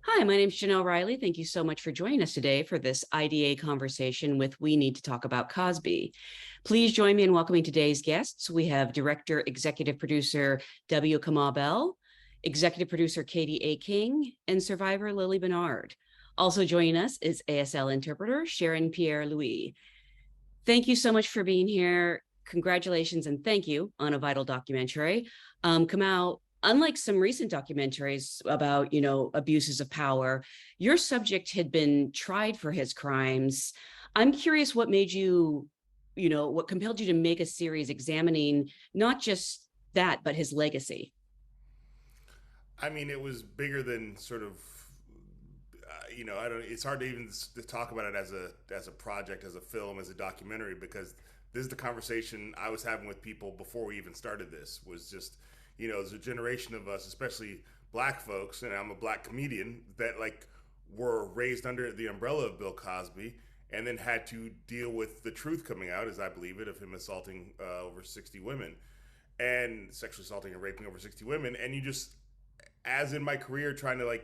Hi, my name is Jenelle Riley. Thank you so much for joining us today for this IDA conversation with We Need to Talk About Cosby. Please join me in welcoming today's guests. We have director, executive producer W. Kamau Bell, executive producer Katie A. King, and survivor Lili Bernard. Also joining us is ASL interpreter Sharon Pierre-Louis. Thank you so much for being here. Congratulations and thank you on a vital documentary. Kamau, unlike some recent documentaries about, abuses of power, your subject had been tried for his crimes. I'm curious what made you, what compelled you to make a series examining not just that, but his legacy. I mean, it was bigger than sort of, I don't. It's hard to even to talk about it as a project, as a film, as a documentary, because this is the conversation I was having with people before we even started. This was just, there's a generation of us, especially black folks, and I'm a black comedian that were raised under the umbrella of Bill Cosby, and then had to deal with the truth coming out, as I believe it, of him assaulting over 60 women, and sexually assaulting and raping over 60 women, and you just as in my career trying to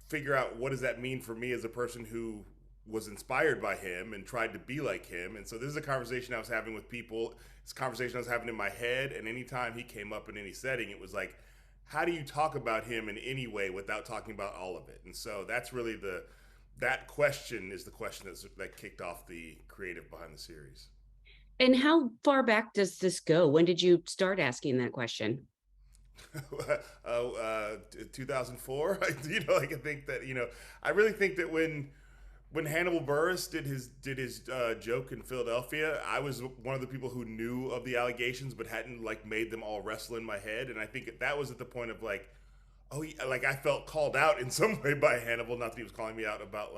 figure out what does that mean for me as a person who was inspired by him and tried to be like him. And so this is a conversation I was having with people. It's a conversation I was having in my head. And anytime he came up in any setting, it was like, how do you talk about him in any way without talking about all of it? And so that's really that question is the question that kicked off the creative behind the series. And how far back does this go? When did you start asking that question? 2004. I can think that I really think that when Hannibal Buress did his joke in Philadelphia, I was one of the people who knew of the allegations but hadn't made them all wrestle in my head, and I think that was at the point of oh yeah, I felt called out in some way by Hannibal. Not that he was calling me out about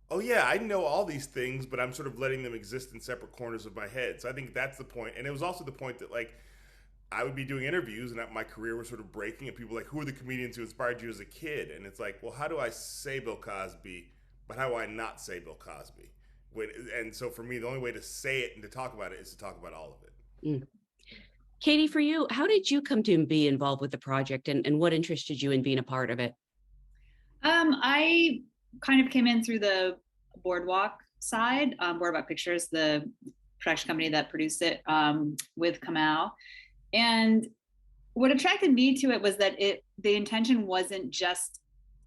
oh yeah, I know all these things, but I'm sort of letting them exist in separate corners of my head. So I think that's the point, and it was also the point that I would be doing interviews and my career was sort of breaking, and people were like, who are the comedians who inspired you as a kid? And it's like, well, how do I say Bill Cosby, but how do I not say Bill Cosby? And so for me, the only way to say it and to talk about it is to talk about all of it. Mm. Katie, for you, how did you come to be involved with the project and what interested you in being a part of it? I kind of came in through the Boardwalk side, Boardwalk Pictures, the production company that produced it with Kamau. And what attracted me to it was that the intention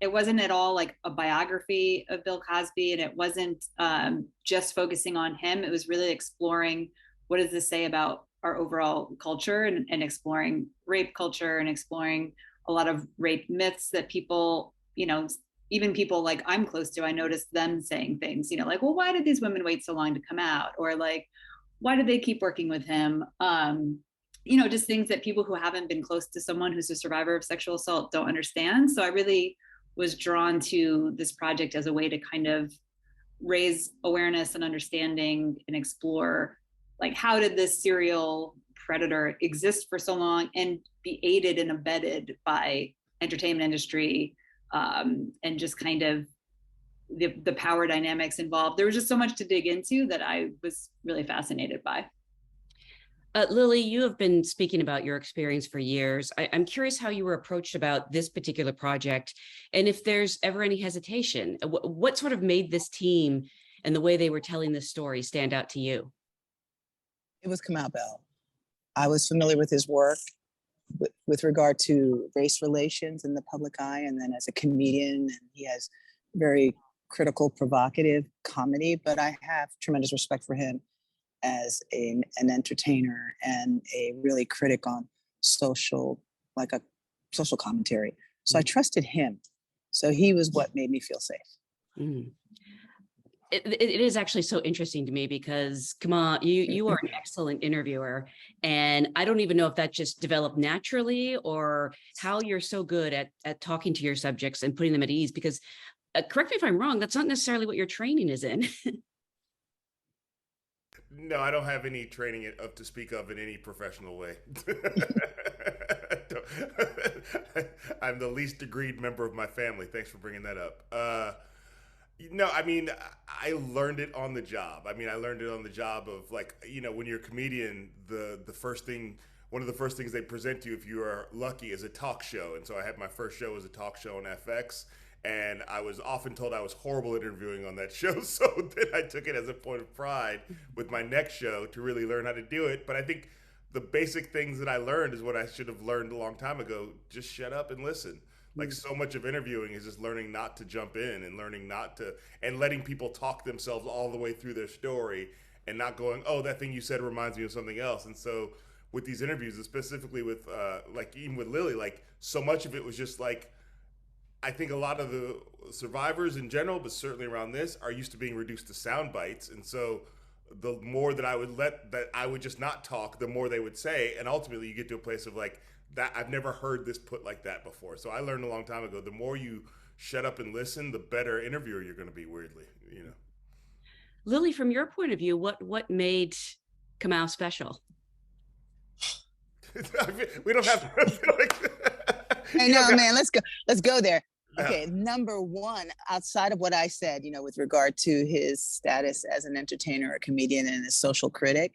it wasn't at all like a biography of Bill Cosby, and it wasn't just focusing on him. It was really exploring what does this say about our overall culture, and exploring rape culture, and exploring a lot of rape myths that people, even people like I'm close to, I noticed them saying things, well, why did these women wait so long to come out? Or why did they keep working with him? Just things that people who haven't been close to someone who's a survivor of sexual assault don't understand. So I really was drawn to this project as a way to kind of raise awareness and understanding and explore how did this serial predator exist for so long and be aided and abetted by entertainment industry, and just kind of the power dynamics involved. There was just so much to dig into that I was really fascinated by. Lili, you have been speaking about your experience for years. I'm curious how you were approached about this particular project, and if there's ever any hesitation. What sort of made this team and the way they were telling this story stand out to you? It was Kamau Bell. I was familiar with his work with regard to race relations in the public eye, and then as a comedian, and he has very critical, provocative comedy, but I have tremendous respect for him as an entertainer and a really critic on a social commentary. So I trusted him. So he was what made me feel safe. Mm. It is actually so interesting to me because, come on, you are an excellent interviewer, and I don't even know if that just developed naturally or how you're so good at talking to your subjects and putting them at ease. Because, correct me if I'm wrong, that's not necessarily what your training is in. No, I don't have any training up to speak of in any professional way. I'm the least degreed member of my family. Thanks for bringing that up. No, I mean, I learned it on the job. I mean, I learned it on the job of when you're a comedian, one of the first things they present you, if you are lucky, is a talk show. And so I had my first show as a talk show on FX. And I was often told I was horrible at interviewing on that show. So then I took it as a point of pride with my next show to really learn how to do it. But I think the basic things that I learned is what I should have learned a long time ago. Just shut up and listen. Like, so much of interviewing is just learning not to jump in and learning not to, and letting people talk themselves all the way through their story and not going, oh, that thing you said reminds me of something else. And so with these interviews, and specifically with like even with Lili, like so much of it was just like, I think a lot of the survivors in general, but certainly around this, are used to being reduced to sound bites. And so the more that I would just not talk, the more they would say. And ultimately you get to a place of like, that I've never heard this put like that before. So I learned a long time ago, the more you shut up and listen, the better interviewer you're going to be, weirdly, you know. Lili, from your point of view, what made Kamau special? We don't have to like, I know, man. Let's go there. Okay, number one, outside of what I said, you know, with regard to his status as an entertainer, a comedian, and a social critic,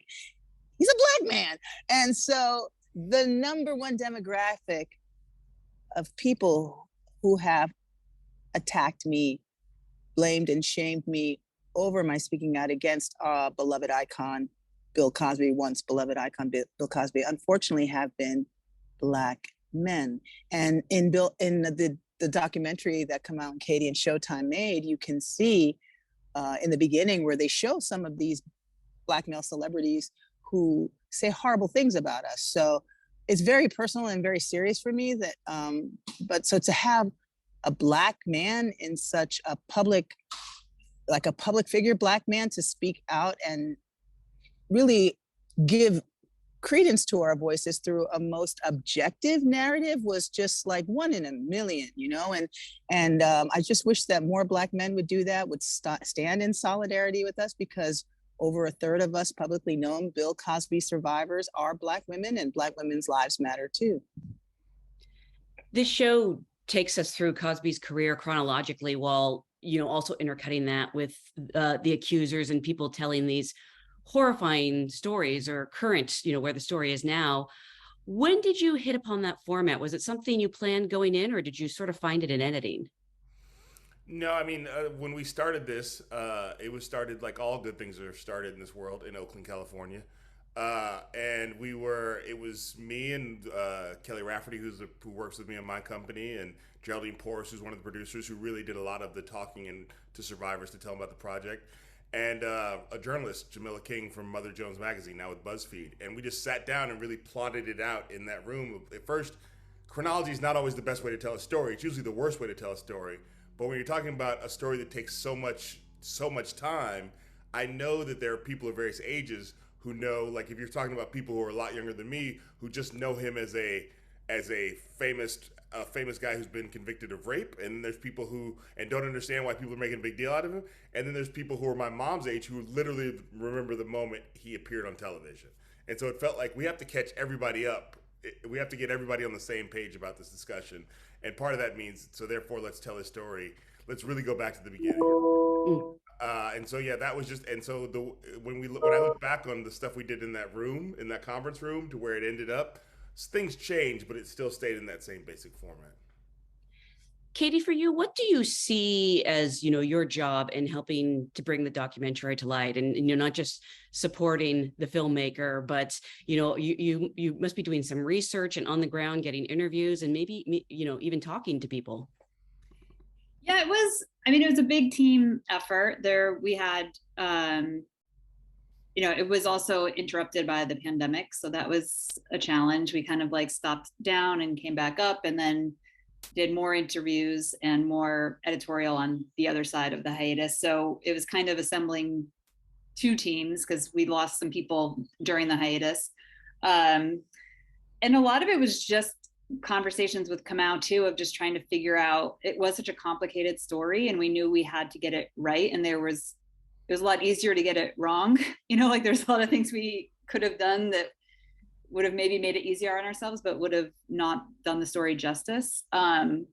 he's a Black man. And so the number one demographic of people who have attacked me, blamed and shamed me over my speaking out against beloved icon Bill Cosby, once beloved icon Bill Cosby, unfortunately have been Black men. And in the documentary that Kamau and Katie and Showtime made, you can see in the beginning where they show some of these Black male celebrities who say horrible things about us. So it's very personal and very serious for me that, but so to have a Black man in such a public figure, Black man, to speak out and really give credence to our voices through a most objective narrative was just like one in a million, you know? And I just wish that more Black men would do that, would stand in solidarity with us, because over a third of us publicly known Bill Cosby survivors are Black women, and Black women's lives matter too. This show takes us through Cosby's career chronologically, while, you know, also intercutting that with the accusers and people telling these horrifying stories, or current, you know, where the story is now. When did you hit upon that format? Was it something you planned going in, or did you sort of find it in editing? No, I mean, when we started this, it was started like all good things are started in this world, in Oakland, California. And it was me and Kelly Rafferty, who works with me on my company, and Geraldine Porras, who's one of the producers, who really did a lot of the talking and to survivors to tell them about the project. And a journalist, Jamila King from Mother Jones Magazine, now with BuzzFeed. And we just sat down and really plotted it out in that room. At first, chronology is not always the best way to tell a story. It's usually the worst way to tell a story. But when you're talking about a story that takes so much time, I know that there are people of various ages who know, like if you're talking about people who are a lot younger than me, who just know him as a famous guy who's been convicted of rape, and there's people who don't understand why people are making a big deal out of him, and then there's people who are my mom's age who literally remember the moment he appeared on television. And so it felt like we have to catch everybody up. We have to get everybody on the same page about this discussion. And part of that means, so therefore, let's tell his story. Let's really go back to the beginning. And so, yeah, that was just, and so when I look back on the stuff we did in that room, in that conference room, to where it ended up, things changed, but it still stayed in that same basic format. Katie, for you, what do you see as, you know, your job in helping to bring the documentary to light, and you're not just supporting the filmmaker, but, you know, you must be doing some research and on the ground getting interviews and maybe, you know, even talking to people. Yeah, it was a big team effort there. We had, you know, it was also interrupted by the pandemic. So that was a challenge. We kind of like stopped down and came back up, and then did more interviews and more editorial on the other side of the hiatus. So it was kind of assembling two teams, because we lost some people during the hiatus. And a lot of it was just conversations with Kamau too, of just trying to figure out, it was such a complicated story, and we knew we had to get it right. And it was a lot easier to get it wrong. You know, like there's a lot of things we could have done that would have maybe made it easier on ourselves, but would have not done the story justice. So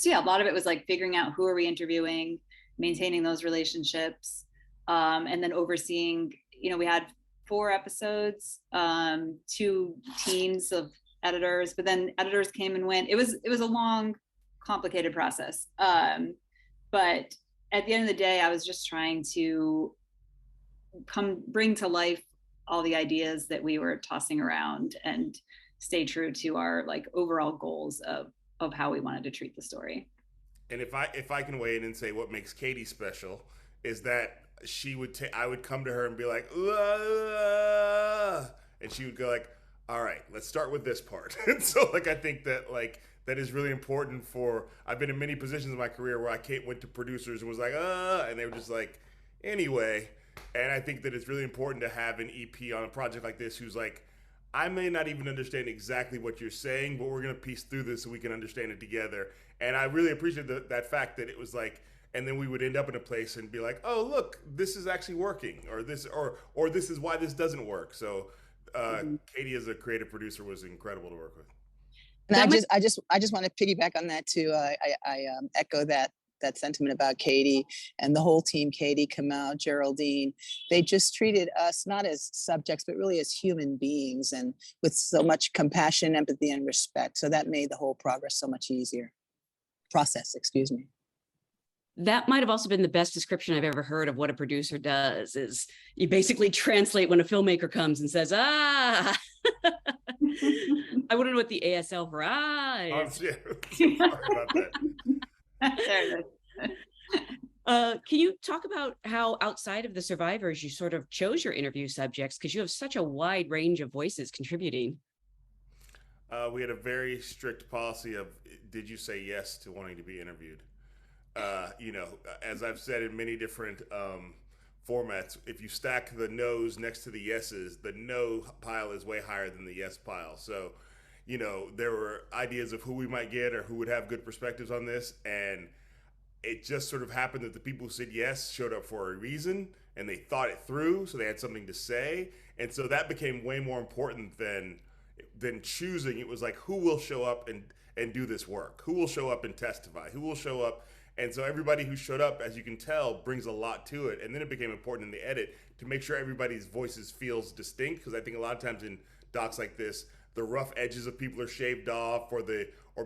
yeah, a lot of it was like figuring out who are we interviewing, maintaining those relationships, and then overseeing, you know, we had 4 episodes, 2 teams of editors, but then editors came and went. It was a long, complicated process. But at the end of the day, I was just trying to bring to life all the ideas that we were tossing around and stay true to our like overall goals of how we wanted to treat the story. And if I can weigh in and say what makes Katie special is that I would come to her and be like, "Ugh," and she would go like, all right, let's start with this part. And so like I think that like that is really important I've been in many positions in my career where I went to producers and was like, and they were just like, anyway. And I think that it's really important to have an EP on a project like this who's like, I may not even understand exactly what you're saying, but we're going to piece through this so we can understand it together. And I really appreciate that fact that it was like, and then we would end up in a place and be like, oh, look, this is actually working, or this is why this doesn't work. So Katie as a creative producer was incredible to work with. And I just want to piggyback on that too. I echo that sentiment about Katie and the whole team, Katie, Kamau, Geraldine. They just treated us not as subjects, but really as human beings, and with so much compassion, empathy, and respect. So that made the whole process so much easier. That might have also been the best description I've ever heard of what a producer does, is you basically translate when a filmmaker comes and says, I wouldn't know what the ASL for is. Yeah. Sorry about that. Can you talk about how outside of the survivors you sort of chose your interview subjects, because you have such a wide range of voices contributing? We had a very strict policy of, did you say yes to wanting to be interviewed? As I've said in many different formats, if you stack the no's next to the yeses, the no pile is way higher than the yes pile. So, there were ideas of who we might get or who would have good perspectives on this. And it just sort of happened that the people who said yes showed up for a reason and they thought it through. So they had something to say. And so that became way more important than choosing. It was like, who will show up and do this work? Who will show up and testify? Who will show up? And so everybody who showed up, as you can tell, brings a lot to it. And then it became important in the edit to make sure everybody's voices feels distinct. Because I think a lot of times in docs like this, the rough edges of people are shaved off, or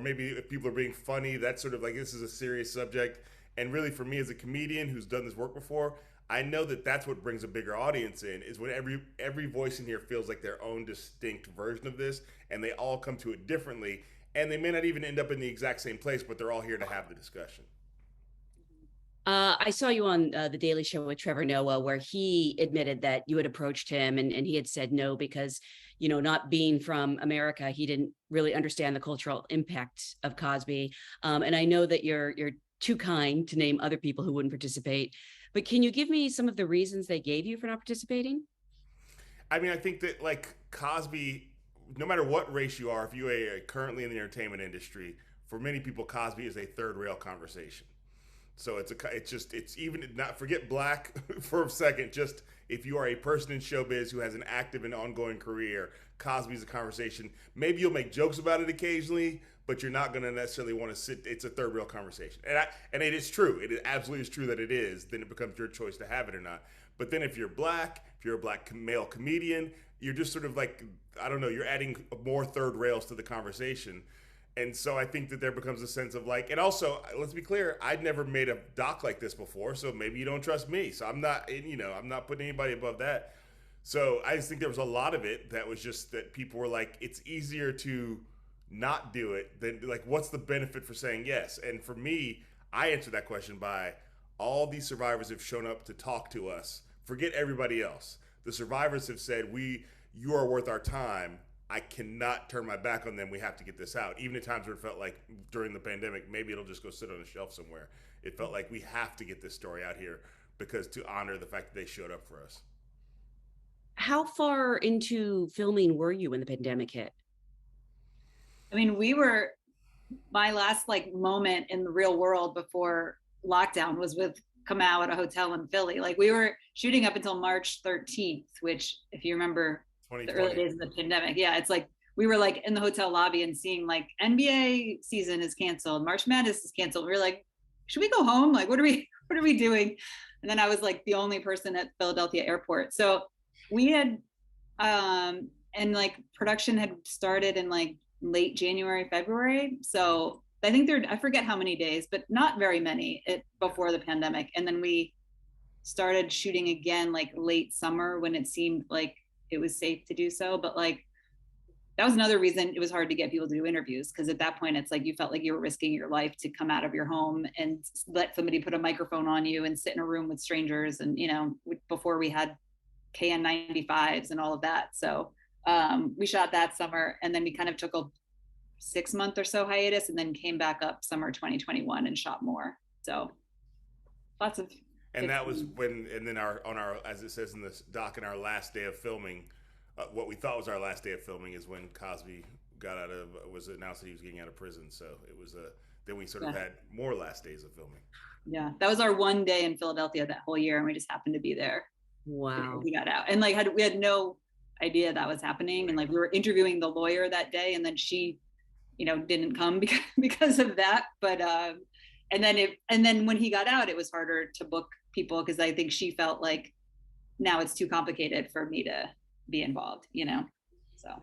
maybe if people are being funny, that's sort of like, this is a serious subject. And really for me as a comedian who's done this work before, I know that that's what brings a bigger audience in, is when every voice in here feels like their own distinct version of this, and they all come to it differently. And they may not even end up in the exact same place, but they're all here to have the discussion. I saw you on The Daily Show with Trevor Noah, where he admitted that you had approached him and he had said no because, not being from America, he didn't really understand the cultural impact of Cosby. And I know that you're too kind to name other people who wouldn't participate, but can you give me some of the reasons they gave you for not participating? I mean, I think that like Cosby, no matter what race you are, if you are currently in the entertainment industry, for many people, Cosby is a third rail conversation. So it's even not, forget black for a second, just if you are a person in showbiz who has an active and ongoing career, Cosby's a conversation. Maybe you'll make jokes about it occasionally, but you're not going to necessarily want to sit. It's a third rail conversation. And it is true. It absolutely is true that it is. Then it becomes your choice to have it or not. But then if you're a black male comedian, you're just sort of like, I don't know, you're adding more third rails to the conversation. And so I think that there becomes a sense of like, and also, let's be clear, I'd never made a doc like this before, so maybe you don't trust me. So I'm not putting anybody above that. So I just think there was a lot of it that was just that people were like, it's easier to not do it than like, what's the benefit for saying yes? And for me, I answered that question by, all these survivors have shown up to talk to us. Forget everybody else. The survivors have said, you are worth our time. I cannot turn my back on them. We have to get this out. Even at times where it felt like during the pandemic, maybe it'll just go sit on a shelf somewhere. It felt like we have to get this story out here because to honor the fact that they showed up for us. How far into filming were you when the pandemic hit? I mean, my last like moment in the real world before lockdown was with Kamau at a hotel in Philly. Like we were shooting up until March 13th, which if you remember, the early days of the pandemic. Yeah, it's like we were like in the hotel lobby and seeing like NBA season is canceled, March Madness is canceled. We were like, should we go home? Like, what are we doing? And then I was like the only person at Philadelphia airport. So we had, and like production had started in like late January, February. So I think I forget how many days, but not very many before the pandemic. And then we started shooting again like late summer when it seemed like it was safe to do so. But like, that was another reason it was hard to get people to do interviews, because at that point it's like you felt like you were risking your life to come out of your home and let somebody put a microphone on you and sit in a room with strangers. And, you know, before we had KN95s and all of that. So we shot that summer, and then we kind of took a 6-month or so hiatus, and then came back up summer 2021 and shot more. So lots of. And that was when, and then as it says in this doc, in our last day of filming, what we thought was our last day of filming is when Cosby was announced that he was getting out of prison. So it was then we sort of had more last days of filming. Yeah, that was our one day in Philadelphia that whole year, and we just happened to be there. Wow. We got out, and like we had no idea that was happening, and like we were interviewing the lawyer that day, and then she, you know, didn't come because of that. But and then when he got out, it was harder to book people, because I think she felt like now it's too complicated for me to be involved, you know. So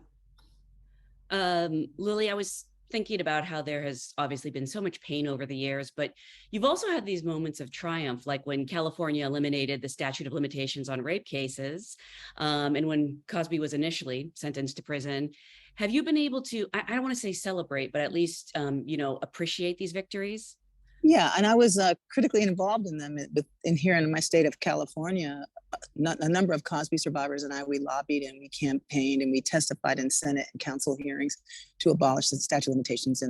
Lili, I was thinking about how there has obviously been so much pain over the years, but you've also had these moments of triumph, like when California eliminated the statute of limitations on rape cases, and when Cosby was initially sentenced to prison. Have you been able to, I don't want to say celebrate, but at least, you know, appreciate these victories? Yeah, and I was critically involved in them in here in my state of California. A number of Cosby survivors and we lobbied and we campaigned and we testified in Senate and council hearings to abolish the statute of limitations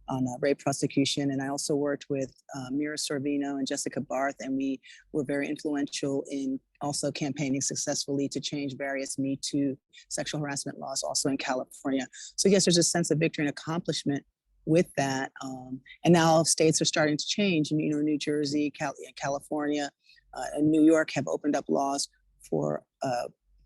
on rape prosecution. And I also worked with Mira Sorvino and Jessica Barth, and we were very influential in also campaigning successfully to change various Me Too sexual harassment laws also in California. So yes, there's a sense of victory and accomplishment with that. And now states are starting to change. And, you know, New Jersey, California, and New York have opened up laws for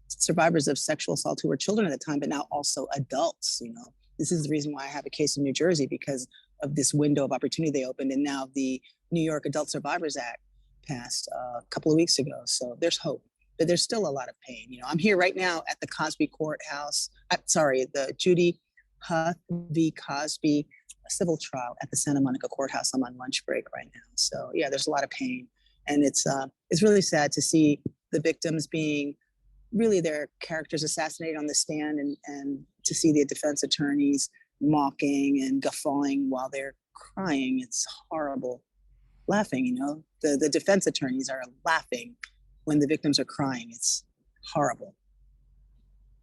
survivors of sexual assault who were children at the time, but now also adults. You know, this is the reason why I have a case in New Jersey, because of this window of opportunity they opened. And now the New York Adult Survivors Act passed a couple of weeks ago. So there's hope, but there's still a lot of pain. You know, I'm here right now at the Cosby courthouse. The Judy Huth v. Cosby civil trial at the Santa Monica courthouse. I'm on lunch break right now. So yeah, there's a lot of pain. And it's really sad to see the victims being really their characters assassinated on the stand, and to see the defense attorneys mocking and guffawing while they're crying. It's horrible. Laughing, you know, the defense attorneys are laughing when the victims are crying. It's horrible.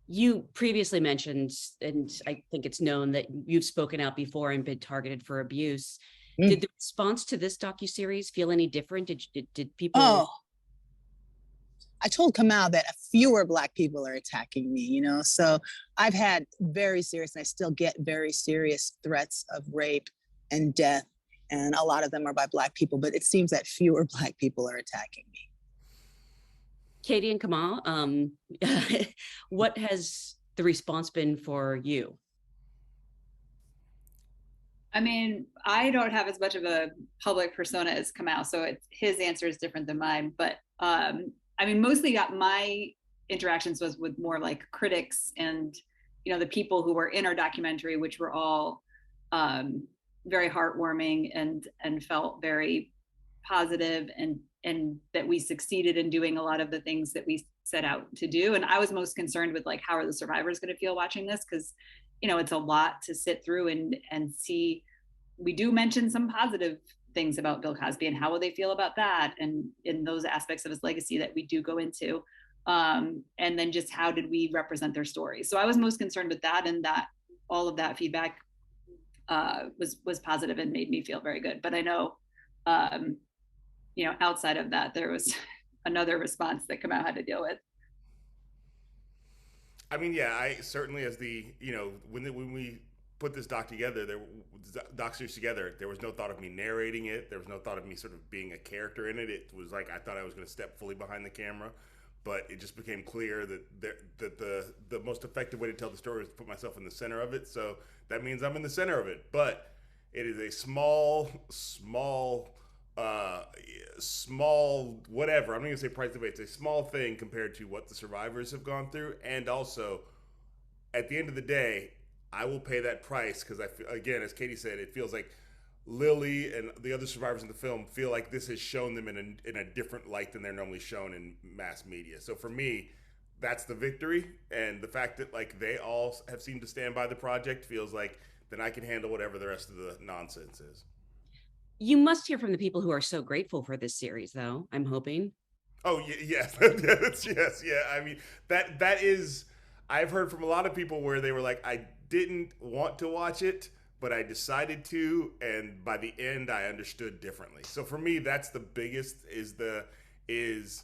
You previously mentioned, and I think it's known, that you've spoken out before and been targeted for abuse. Did the response to this docuseries feel any different? Did people? Oh, I told Kamau that fewer Black people are attacking me, you know? So I've had very serious, and I still get very serious threats of rape and death. And a lot of them are by Black people, but it seems that fewer Black people are attacking me. Katie and Kamau, what has the response been for you? I mean, I don't have as much of a public persona as Kamau, so his answer is different than mine. But I mean, mostly my interactions was with more like critics and, you know, the people who were in our documentary, which were all very heartwarming and felt very positive, and that we succeeded in doing a lot of the things that we set out to do. And I was most concerned with like, how are the survivors going to feel watching this? Because, you know, it's a lot to sit through and see. We do mention some positive things about Bill Cosby, and how will they feel about that, and in those aspects of his legacy that we do go into, and then just how did we represent their story. So I was most concerned with that, and that all of that feedback was positive and made me feel very good. But I know, you know, outside of that, there was another response that Kamau had to deal with. I mean, yeah, I certainly, as you know, when we put this doc together, there was no thought of me narrating it. There was no thought of me sort of being a character in it. It was like, I thought I was going to step fully behind the camera, but it just became clear that the most effective way to tell the story is to put myself in the center of it. So that means I'm in the center of it, but it is a small whatever. I'm not gonna say price of it. It's a small thing compared to what the survivors have gone through. And also, at the end of the day, I will pay that price, because again, as Katie said, it feels like Lili and the other survivors in the film feel like this has shown them in a different light than they're normally shown in mass media. So for me, that's the victory, and the fact that like they all have seemed to stand by the project feels like then I can handle whatever the rest of the nonsense is. You must hear from the people who are so grateful for this series, though, I'm hoping. Oh yes, yes, yeah. I mean that is. I've heard from a lot of people where they were like, I didn't want to watch it, but I decided to, and by the end, I understood differently. So for me, that's the biggest is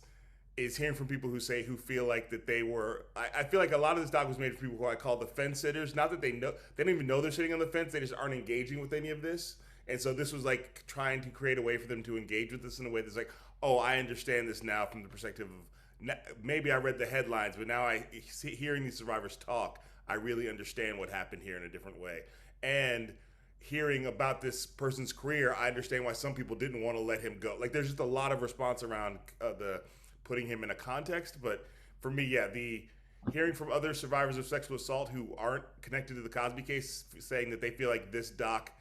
hearing from people who feel like that they were. I feel like a lot of this doc was made for people who I call the fence sitters. Not that they don't even know they're sitting on the fence. They just aren't engaging with any of this. And so this was like trying to create a way for them to engage with this in a way that's like, oh, I understand this now from the perspective of maybe I read the headlines, but now hearing these survivors talk, I really understand what happened here in a different way. And hearing about this person's career, I understand why some people didn't want to let him go. Like there's just a lot of response around the putting him in a context. But for me, yeah, the hearing from other survivors of sexual assault who aren't connected to the Cosby case saying that they feel like this doc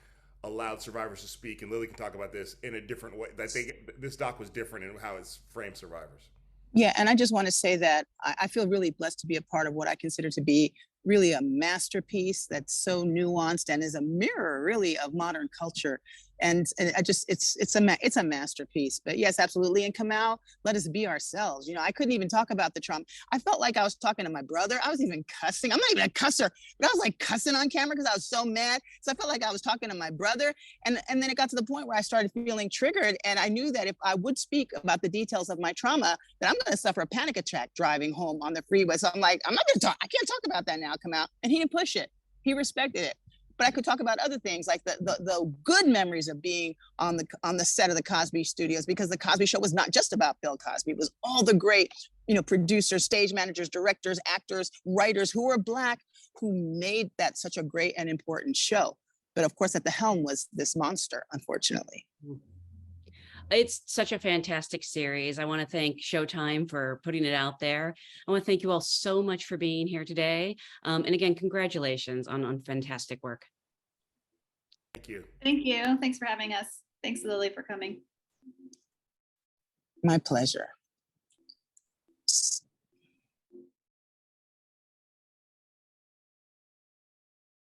allowed survivors to speak, and Lili can talk about this in a different way. That this doc was different in how it's framed survivors. Yeah, and I just want to say that I feel really blessed to be a part of what I consider to be really a masterpiece that's so nuanced and is a mirror really of modern culture. And I just, it's a masterpiece. But yes, absolutely. And Kamau, let us be ourselves. You know, I couldn't even talk about the trauma. I felt like I was talking to my brother. I was even cussing. I'm not even a cusser, but I was like cussing on camera because I was so mad. So I felt like I was talking to my brother. And then it got to the point where I started feeling triggered. And I knew that if I would speak about the details of my trauma, that I'm going to suffer a panic attack driving home on the freeway. So I'm like, I'm not going to talk. I can't talk about that now, Kamau. And he didn't push it. He respected it. But I could talk about other things like the good memories of being on the set of the Cosby Studios, because the Cosby Show was not just about Bill Cosby. It was all the great, producers, stage managers, directors, actors, writers who were Black, who made that such a great and important show. But of course, at the helm was this monster, unfortunately. It's such a fantastic series. I want to thank Showtime for putting it out there. I want to thank you all so much for being here today. And again, congratulations on fantastic work. Thank you. Thank you. Thanks for having us. Thanks, Lili, for coming. My pleasure.